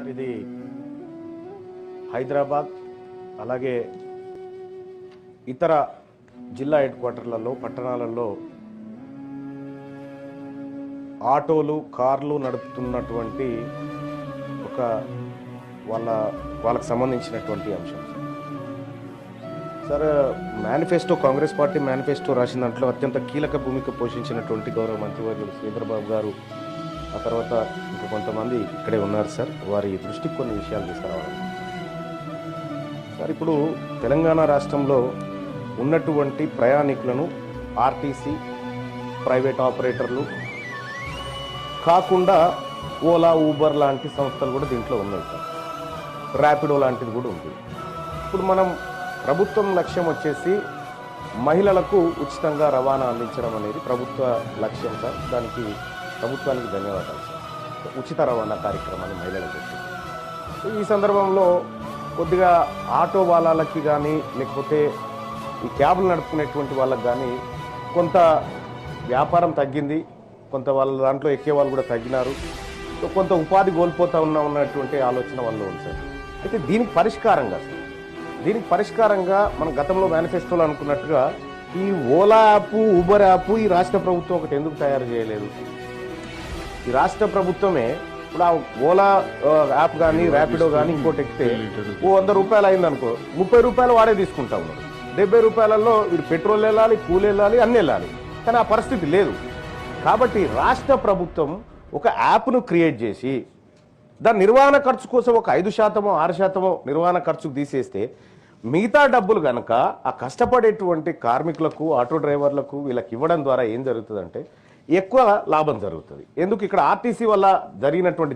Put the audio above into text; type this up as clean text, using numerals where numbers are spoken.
Sir ఇది హైదరాబాద్ అలాగే ఇతర జిల్లా హెడ్ క్వార్టర్లలో పట్టణాలలో ఆటోలు కార్లు నడుపుతున్నటువంటి ఒక వాళ్ళకు సంబంధించినటువంటి అంశం sir. Manifesto Congress party manifesto రాసిన దాంట్లో అత్యంత కీలక భూమిక పోషించినటువంటి గౌరవ మంత్రివర్యులు శ్రీధర్ బాబు గారు, ఆ తర్వాత ఇంకా కొంతమంది ఇక్కడే ఉన్నారు సార్, వారి దృష్టికి కొన్ని విషయాలు తీసుకురావాలి సార్. ఇప్పుడు తెలంగాణ రాష్ట్రంలో ఉన్నటువంటి ప్రయాణికులను ఆర్టీసీ ప్రైవేట్ ఆపరేటర్లు కాకుండా ఓలా ఊబర్ లాంటి సంస్థలు కూడా దీంట్లో ఉన్నాయి సార్. ర్యాపిడో లాంటిది కూడా ఉంది. ఇప్పుడు మనం ప్రభుత్వం లక్ష్యం వచ్చేసి మహిళలకు ఉచితంగా రవాణా అందించడం అనేది ప్రభుత్వ లక్ష్యం సార్. దానికి ప్రభుత్వానికి ధన్యవాదాలు సార్. ఉచిత రవాణా కార్యక్రమాన్ని మహిళలకు వచ్చేసి ఈ సందర్భంలో కొద్దిగా ఆటో వాళ్ళకి కానీ లేకపోతే ఈ క్యాబ్లు నడుపుకునేటువంటి వాళ్ళకి కానీ కొంత వ్యాపారం తగ్గింది, కొంత వాళ్ళ దాంట్లో ఎక్కే వాళ్ళు కూడా తగ్గినారు, కొంత ఉపాధి కోల్పోతూ ఉన్నటువంటి ఆలోచన వల్ల ఉంది సార్. అయితే దీనికి పరిష్కారంగా మనం గతంలో మేనిఫెస్టోలో అనుకున్నట్టుగా ఈ ఓలా యాప్ ఊబర్ యాప్ ఈ రాష్ట్ర ప్రభుత్వం ఒకటి ఎందుకు తయారు చేయలేదు? ఈ రాష్ట్ర ప్రభుత్వమే ఇప్పుడు ఆ ఓలా యాప్ కానీ ర్యాపిడో కానీ ఇంకోటి ఎక్కితే 100 రూపాయలు అయిందనుకో, 30 రూపాయలు వాడే తీసుకుంటా ఉన్నాడు. 70 రూపాయలలో వీడు పెట్రోల్ వెళ్ళాలి, కూలి వెళ్ళాలి, అన్నీ వెళ్ళాలి. కానీ ఆ పరిస్థితి లేదు. కాబట్టి రాష్ట్ర ప్రభుత్వం ఒక యాప్ను క్రియేట్ చేసి దాని నిర్వహణ ఖర్చు కోసం ఒక 5%, 6% నిర్వహణ ఖర్చుకు తీసేస్తే మిగతా డబ్బులు కనుక ఆ కష్టపడేటువంటి కార్మికులకు, ఆటో డ్రైవర్లకు వీళ్ళకి ఇవ్వడం ద్వారా ఏం జరుగుతుందంటే ఎక్కువ లాభం జరుగుతుంది. ఎందుకు ఇక్కడ ఆర్టీసీ వల్ల జరిగినటువంటి